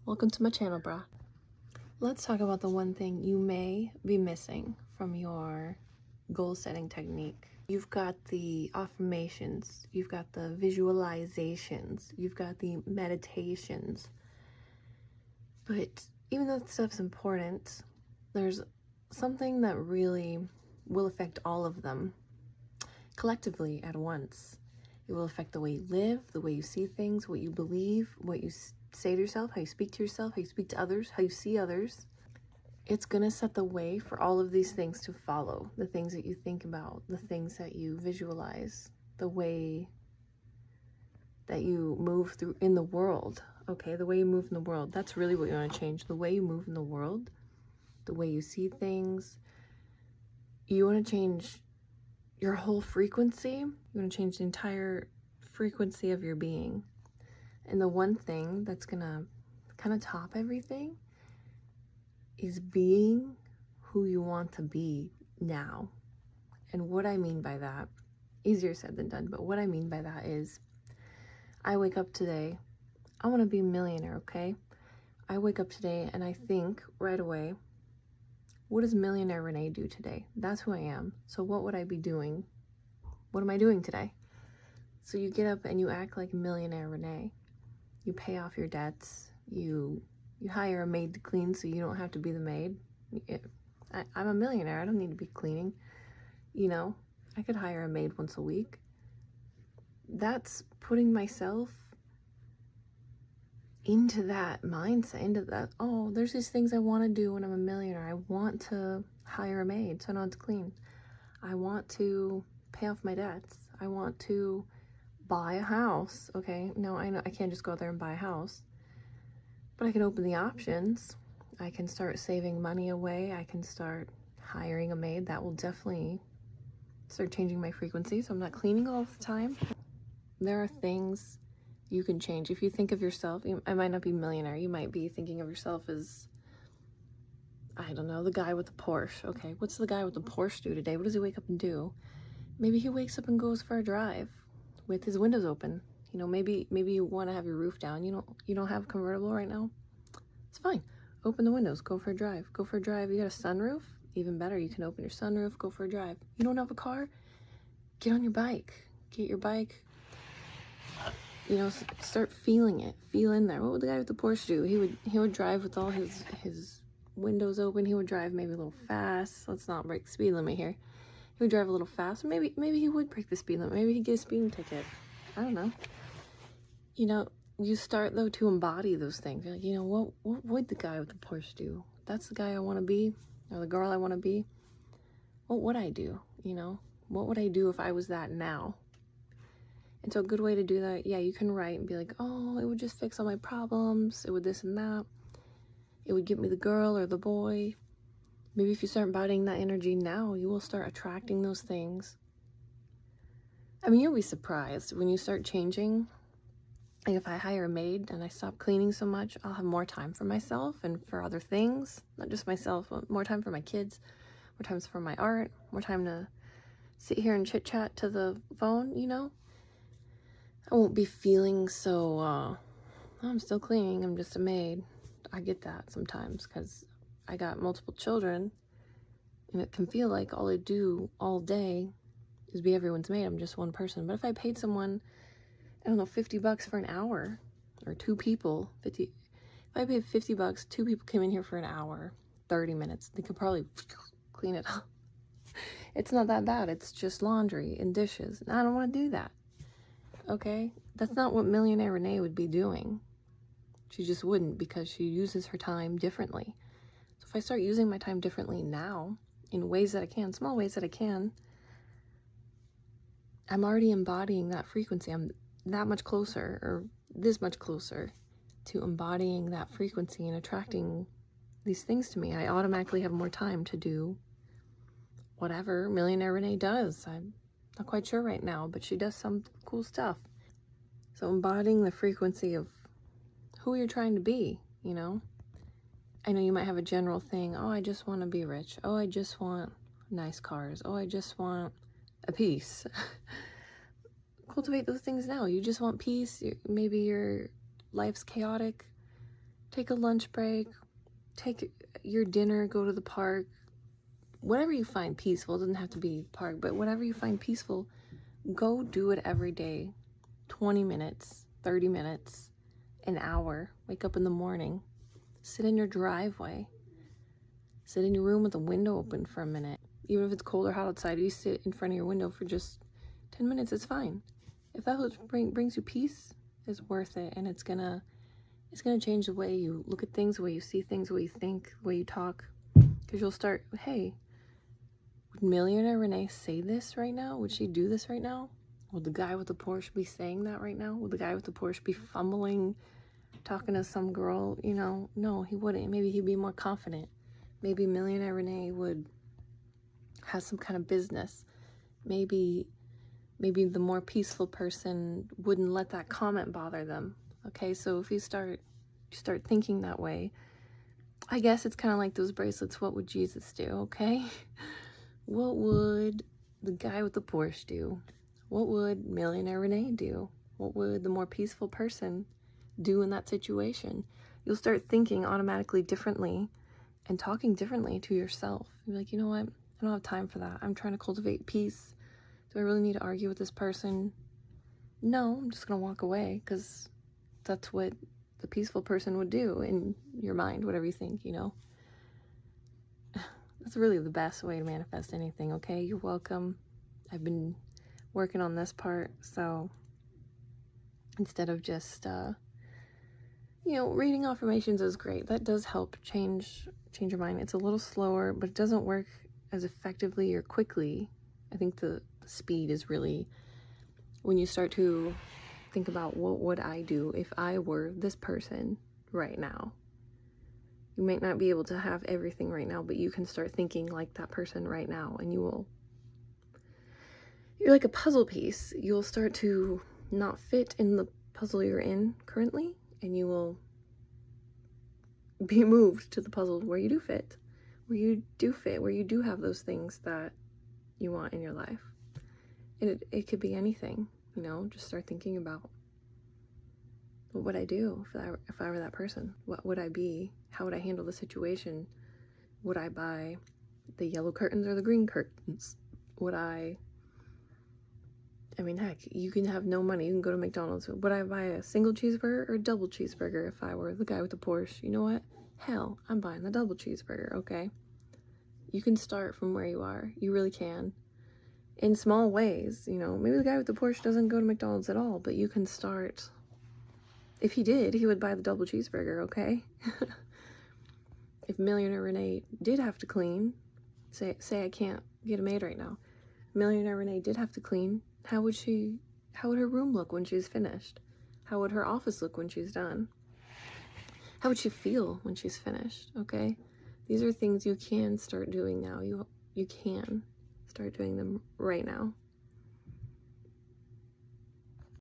Welcome to my channel, brah. Let's talk about the one thing you may be missing from your goal setting technique. You've got the affirmations, you've got the visualizations, you've got the meditations. But even though that stuff's important, there's something that really will affect all of them collectively at once. It will affect the way you live, the way you see things, what you believe, what you say to yourself, how you speak to yourself, how you speak to others, how you see others. It's going to set the way for all of these things to follow. The things that you think about, the things that you visualize, the way that you move through in the world. Okay, the way you move in the world. That's really what you want to change. The way you move in the world, the way you see things. You want to change your whole frequency. You want to change the entire frequency of your being. And the one thing that's gonna kind of top everything is being who you want to be now. And what I mean by that, easier said than done, but what I mean by that is, I wake up today, I want to be a millionaire, okay? I wake up today and I think right away, what does millionaire Renee do today? That's who I am. So what would I be doing? What am I doing today? So you get up and you act like millionaire Renee. You pay off your debts. You hire a maid to clean so you don't have to be the maid. I'm a millionaire. I don't need to be cleaning. You know, I could hire a maid once a week. That's putting myself into that mindset, into that, oh, there's these things I want to do when I'm a millionaire. I want to hire a maid so I don't have to clean. I want to pay off my debts. I want to buy a house. Okay, no, I know I can't just go out there and buy a house, but I can open the options. I can start saving money away. I can start hiring a maid. That will definitely start changing my frequency, so I'm not cleaning all the time. There are things you can change. If you think of yourself, I might not be a millionaire, you might be thinking of yourself as, I don't know, the guy with the Porsche. Okay, what's the guy with the Porsche do today? What does he wake up and do? Maybe he wakes up and goes for a drive with his windows open. You know, maybe you want to have your roof down. You don't have a convertible right now. It's fine. Open the windows, go for a drive. Go for a drive. You got a sunroof? Even better, you can open your sunroof, go for a drive. You don't have a car? Get on your bike. Get your bike. You know, start feeling it. Feel in there. What would the guy with the Porsche do? He would drive with all his windows open. He would drive maybe a little fast. Let's not break the speed limit here. He would drive a little fast. Maybe he would break the speed limit. Maybe he'd get a speeding ticket. I don't know. You know, you start though to embody those things. You're like, you know, what would the guy with the Porsche do? That's the guy I want to be, or the girl I want to be. What would I do? You know, what would I do if I was that now? And so a good way to do that, yeah, you can write and be like, oh, it would just fix all my problems. It would this and that. It would get me the girl or the boy. Maybe if you start embodying that energy now, you will start attracting those things. I mean, you'll be surprised when you start changing. Like if I hire a maid and I stop cleaning so much, I'll have more time for myself and for other things. Not just myself, but more time for my kids, more time for my art, more time to sit here and chit chat to the phone, you know? I won't be feeling so, oh, I'm still cleaning, I'm just a maid. I get that sometimes because I got multiple children and it can feel like all I do all day is be everyone's maid. I'm just one person. But if I paid someone, I don't know, $50 for an hour, or two people, if I paid $50, two people came in here for an hour, 30 minutes, they could probably clean it up. It's not that bad. It's just laundry and dishes. And I don't want to do that. Okay? That's not what millionaire Renee would be doing. She just wouldn't, because she uses her time differently. So if I start using my time differently now, in ways that I can, small ways that I can, I'm already embodying that frequency. I'm that much closer, or this much closer, to embodying that frequency and attracting these things to me. I automatically have more time to do whatever millionaire Renee does. I'm not quite sure right now, but she does some cool stuff. So embodying the frequency of who you're trying to be, you know? I know you might have a general thing. Oh, I just want to be rich. Oh, I just want nice cars. Oh, I just want a peace. Cultivate those things now. You just want peace. Maybe your life's chaotic. take a lunch break, take your dinner, go to the park, whatever you find peaceful. It doesn't have to be park, but whatever you find peaceful, go do it every day. 20 minutes, 30 minutes, an hour. Wake up in the morning, sit in your driveway, sit in your room with the window open for a minute. Even if it's cold or hot outside, you sit in front of your window for just 10 minutes, it's fine. If that brings you peace, it's worth it, and it's gonna change the way you look at things, the way you see things, the way you think, the way you talk. Because you'll start, hey, would millionaire Renee say this right now? Would she do this right now? Would the guy with the Porsche be saying that right now? Would the guy with the Porsche be fumbling, talking to some girl? You know, no, he wouldn't. Maybe he'd be more confident. Maybe millionaire Renee would have some kind of business. Maybe the more peaceful person wouldn't let that comment bother them. Okay, so if you start thinking that way, I guess it's kind of like those bracelets. What would Jesus do? Okay, what would the guy with the Porsche do? What would millionaire Renee do? What would the more peaceful person do in that situation? You'll start thinking automatically differently and talking differently to yourself. You're like, you know what? I don't have time for that. I'm trying to cultivate peace. Do I really need to argue with this person? No, I'm just going to walk away, because that's what the peaceful person would do in your mind, whatever you think, you know? That's really the best way to manifest anything, okay? You're welcome. I've been working on this part, so instead of just, reading affirmations is great. That does help change your mind. It's a little slower, but it doesn't work as effectively or quickly. I think the speed is really when you start to think about, what would I do if I were this person right now? You might not be able to have everything right now, but you can start thinking like that person right now, and you're like a puzzle piece. You'll start to not fit in the puzzle you're in currently, and you will be moved to the puzzle where you do fit, where you do have those things that you want in your life. And it could be anything, just start thinking about, what would I do if I were that person? What would I be? How would I handle the situation? Would I buy the yellow curtains or the green curtains? Heck, you can have no money. You can go to McDonald's. Would I buy a single cheeseburger or a double cheeseburger if I were the guy with the Porsche? You know what? Hell, I'm buying the double cheeseburger, okay? You can start from where you are. You really can. In small ways, maybe the guy with the Porsche doesn't go to McDonald's at all, but you can start. If he did, he would buy the double cheeseburger, okay? If millionaire Renee did have to clean, say I can't get a maid right now. Millionaire Renee did have to clean. How would her room look when she's finished? How would her office look when she's done? How would she feel when she's finished, okay? These are things you can start doing now. You can start doing them right now.